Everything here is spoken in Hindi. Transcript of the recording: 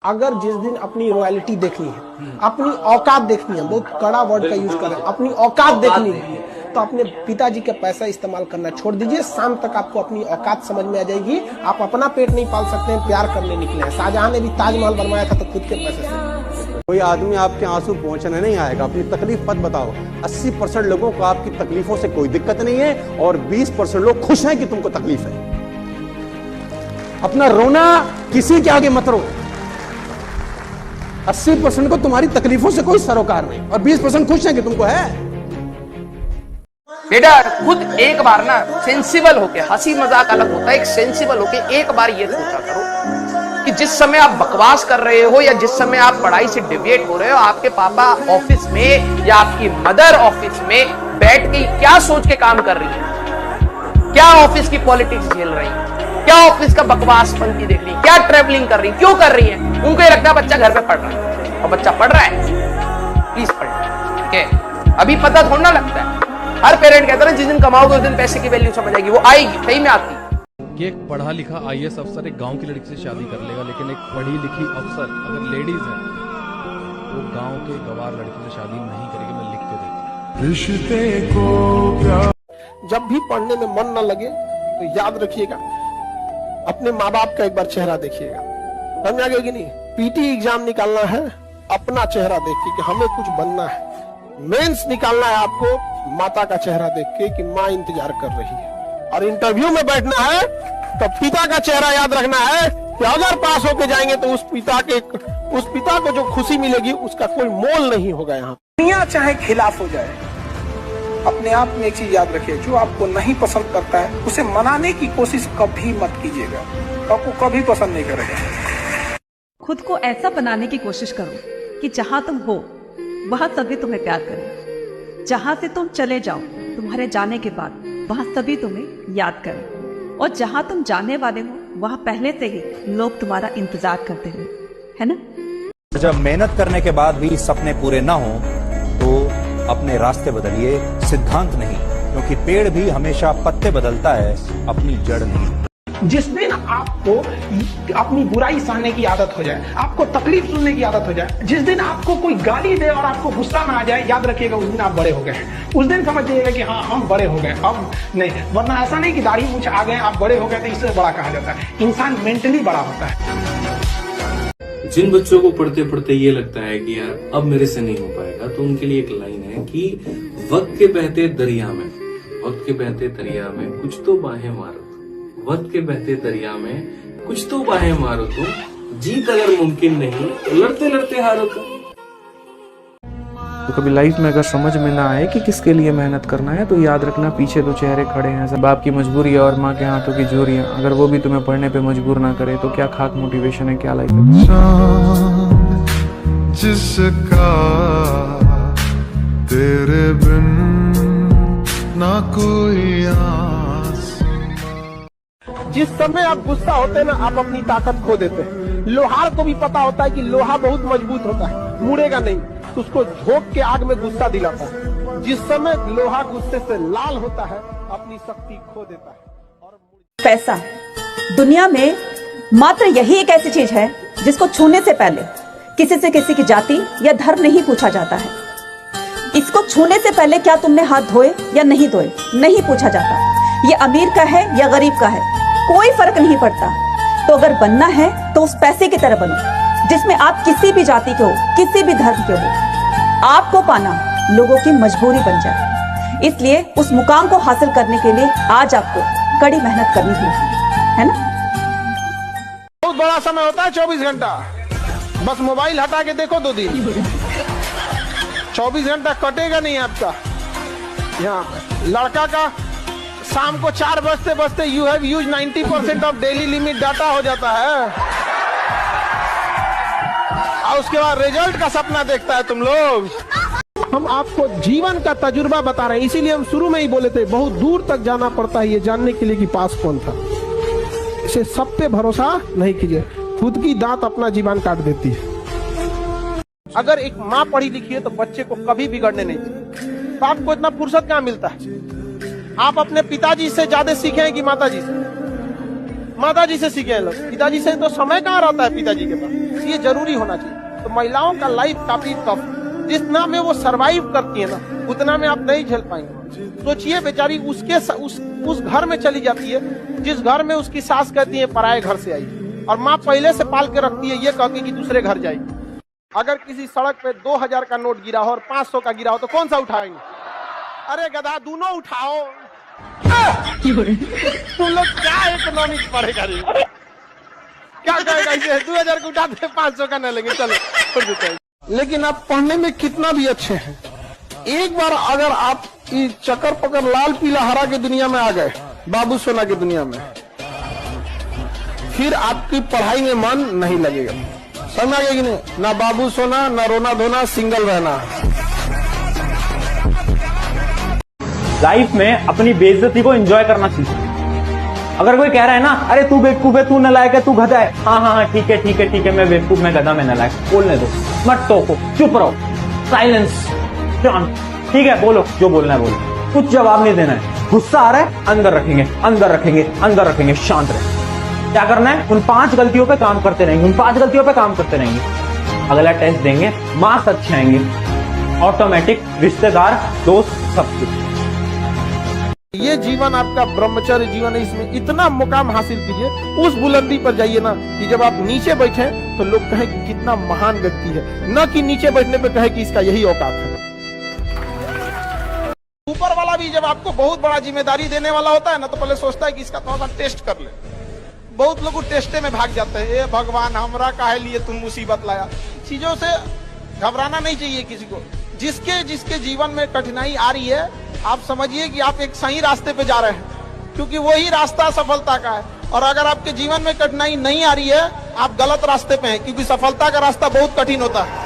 अगर जिस दिन अपनी रॉयल्टी देखनी है, अपनी औकात देखनी है, बहुत कड़ा वर्ड का यूज करें, अपनी औकात देखनी है, तो अपने पिताजी का पैसा इस्तेमाल करना छोड़ दीजिए। शाम तक आपको अपनी औकात समझ में आ जाएगी। आप अपना पेट नहीं पाल सकते हैं, प्यार करने निकले हैं। शाहजहां ने भी ताजमहल बनवाया था तो खुद के पैसे से। कोई आदमी आपके आंसू पहुंचने नहीं आएगा। अपनी तकलीफ मत बताओ। 80% लोगों को आपकी तकलीफों से कोई दिक्कत नहीं है और 20% लोग खुश हैं कि तुमको तकलीफ है। अपना रोना किसी के आगे मत रो। 80% को तुम्हारी तकलीफों से कोई सरोकार नहीं और 20% खुश हैं कि तुमको है। बेटा खुद एक बार ना सेंसिबल होके, हंसी मजाक अलग होता है, एक सेंसिबल होके एक बार ये सोचा करो कि जिस समय आप बकवास कर रहे हो या जिस समय आप पढ़ाई से डिविएट हो रहे हो, आपके पापा ऑफिस में या आपकी मदर ऑफिस में बैठ के क्या सोच के काम कर रही है, क्या ऑफिस की पॉलिटिक्स झेल रही है, क्या ऑफिस का बकवास पंक्ति देख रही है, क्या ट्रेवलिंग कर रही है, क्यों कर रही है। उनको ये लगता है बच्चा घर पे पढ़ रहा है और बच्चा पढ़ रहा है, प्लीज पढ़, ठीक है। अभी पता थोड़ा लगता है। हर पेरेंट कहता है जिस दिन कमाओगे उस दिन पैसे की वैल्यू समझ आएगी। वो आएगी, सही में आती। कि एक पढ़ा लिखा IAS अफसर एक गांव की लड़की से शादी कर लेगा, लेकिन एक पढ़ी लिखी अफसर अगर लेडीज है वो गांव के गवार लड़की से शादी नहीं करेगी। मैं लिख के देता। रिश्ते को जब भी पढ़ने में मन न लगे तो याद रखिएगा, अपने माँ बाप का एक बार चेहरा देखिएगा। समझ आ गया कि नहीं। PT एग्जाम निकालना है, अपना चेहरा देख के कि हमें कुछ बनना है। मेंस निकालना है आपको माता का चेहरा देख के कि माँ इंतजार कर रही है। और इंटरव्यू में बैठना है तो पिता का चेहरा याद रखना है कि अगर पास होके जाएंगे तो उस पिता को जो खुशी मिलेगी उसका कोई मोल नहीं होगा। यहाँ दुनिया चाहे खिलाफ हो जाए, अपने आप में एक चीज याद रखिए, जो आपको नहीं पसंद करता है उसे मनाने की कोशिश कभी मत कीजिएगा, आपको कभी पसंद नहीं करेगा। खुद को ऐसा बनाने की कोशिश करो कि जहां तुम हो वहां सभी तुम्हें प्यार करें। जहां से तुम चले जाओ, तुम्हारे जाने के बाद वहां सभी तुम्हें याद करें। और जहां तुम जाने वाले हो वहां पहले से ही लोग तुम्हारा इंतजार करते हुए, है ना। जब मेहनत करने के बाद भी सपने पूरे ना हो तो अपने रास्ते बदलिए, सिद्धांत नहीं, क्योंकि पेड़ भी हमेशा पत्ते बदलता है, अपनी जड़ नहीं। जिस दिन आपको अपनी बुराई सहने की आदत हो जाए, आपको तकलीफ सुनने की आदत हो जाए, जिस दिन आपको कोई गाली दे और आपको गुस्सा ना आ जाए, याद रखिएगा उस दिन आप बड़े हो गए। उस दिन समझिएगा कि हाँ हम बड़े हो गए, अब नहीं। वरना ऐसा नहीं कि दाढ़ी मूंछ आ गए आप बड़े हो गए तो इससे बड़ा कहा जाता है। इंसान मेंटली बड़ा होता है। जिन बच्चों को पढ़ते पढ़ते ये लगता है कि यार अब मेरे से नहीं हो पाएगा, तो उनके लिए एक लाइन है कि वक्त के बहते दरिया में कुछ तो बाहें मारो, वक्त के बहते दरिया में कुछ तो बाहें मारो तुम, जीत अगर मुमकिन नहीं लड़ते लड़ते हारो तुम। तो कभी लाइफ में अगर समझ में ना आए कि किसके लिए मेहनत करना है तो याद रखना पीछे दो चेहरे खड़े हैं। सब बाप की मजबूरी है और माँ के हाथों की जोरियां, अगर वो भी तुम्हें पढ़ने पे मजबूर ना करे तो क्या खाक मोटिवेशन है, क्या लाइफ है। जिसका तेरे बिन ना कोई आस। जिस समय आप गुस्सा होते हैं ना, आप अपनी ताकत खो देते हैं। लोहार को भी पता होता है कि लोहा बहुत मजबूत होता है, मुड़ेगा नहीं, तो उसको झोंक के आग में गुस्सा दिलाता है। जिस समय लोहा गुस्से से लाल होता है, अपनी शक्ति खो देता है। और पैसा दुनिया में मात्र यही एक ऐसी चीज है जिसको छूने से पहले किसी से किसी की जाति या धर्म नहीं पूछा जाता है। इसको छूने से पहले क्या तुमने हाथ धोए या नहीं धोए नहीं पूछा जाता। ये अमीर का है या गरीब का है, कोई फर्क नहीं पड़ता। तो अगर बनना है तो उस पैसे की तरह बनो जिसमें आप किसी भी जाति के हो, किसी भी धर्म के हो। आपको पाना लोगों की मजबूरी बन जाए। इसलिए उस मुकाम को हासिल करने के लिए आज आपको कड़ी मेहनत करनी होगी, है ना। बहुत बड़ा समय होता है 24 घंटा। बस मोबाइल हटा के देखो 2 दिन, 24 घंटा कटेगा नहीं आपका। यहाँ लड़का का शाम को 4 बजते बजते you have use 90% of daily limit data हो जाता है, और उसके बाद रिजल्ट का सपना देखता है तुम लोग। हम आपको जीवन का तजुर्बा बता रहे हैं, इसीलिए हम शुरू में ही बोले थे बहुत दूर तक जाना पड़ता है ये जानने के लिए कि पास कौन था। इसे सब पे भरोसा नहीं कीजिए, खुद की दांत अपना जीवन काट देती है। अगर एक माँ पढ़ी लिखी है तो बच्चे को कभी बिगड़ने नहीं चाहिए। तो आपको इतना फुर्सत कहाँ मिलता है। आप अपने पिताजी से ज्यादा सीखे हैं कि माताजी से? माताजी से सीखे हैं लोग, पिताजी से तो समय कहाँ रहता है पिताजी के पास। ये जरूरी होना चाहिए। तो महिलाओं का लाइफ काफी टफ, जितना में वो सरवाइव करती है ना उतना में आप नहीं झेल पाएंगे। सोचिए बेचारी उस घर में चली जाती है जिस घर में उसकी सास कहती है पराये घर से आई, और माँ पहले से पाल के रखती है ये कह के कि दूसरे घर जाएगी। अगर किसी सड़क पे 2000 का नोट गिरा हो और 500 का गिरा हो तो कौन सा उठाएंगे? अरे गधा दोनों उठाओ। तुम लोग क्या इकोनॉमिक्स पढ़ेगा रे? क्या कहेगा इसे? 2000 को उठाते 500 का न लेंगे, चलो। लेकिन आप पढ़ने में कितना भी अच्छे हैं, एक बार अगर आप इस चक्कर पकड़ लाल पीला हरा की दुनिया में आ गए, बाबू सोना की दुनिया में, फिर आपकी पढ़ाई में मन नहीं लगेगा। समझ आएगी नहीं? ना बाबू सोना, ना रोना धोना, सिंगल रहना। लाइफ में अपनी बेइज्जती को एंजॉय करना सीखो। अगर कोई कह रहा है ना, अरे तू बेवकूफ है, तू नालायक है, तू गधा है, हाँ ठीक है, मैं बेवकूफ, मैं गधा, मैं नालायक, बोलने दो, मत टोको, चुप रहो, साइलेंस, शांत। ठीक है, बोलो जो बोलना है बोलो, कुछ जवाब नहीं देना है। गुस्सा आ रहा है, अंदर रखेंगे, शांत रहे। क्या करना है? उन 5 गलतियों पे काम करते रहेंगे, अगला टेस्ट देंगे, मार्क्स अच्छे आएंगे, ऑटोमेटिक रिश्तेदार, दोस्त, सब कुछ। ये जीवन आपका ब्रह्मचर्य जीवन है, इसमें इतना मुकाम हासिल कीजिए, उस बुलंदी पर जाइए ना कि जब आप नीचे बैठे तो लोग कहें कि कितना महान व्यक्ति है, न कि नीचे बैठने पे कहे कि इसका यही औकात है। ऊपर वाला भी जब आपको बहुत बड़ा जिम्मेदारी देने वाला होता है ना तो पहले सोचता है कि इसका थोड़ा सा टेस्ट कर ले। बहुत लोग टेस्टे में भाग जाते हैं, ए भगवान हमरा काहे लिए तुम मुसीबत लाया। चीजों से घबराना नहीं चाहिए किसी को। जिसके जीवन में कठिनाई आ रही है, आप समझिए कि आप एक सही रास्ते पे जा रहे हैं, क्योंकि वही रास्ता सफलता का है। और अगर आपके जीवन में कठिनाई नहीं आ रही है, आप गलत रास्ते पे हैं, क्योंकि सफलता का रास्ता बहुत कठिन होता है।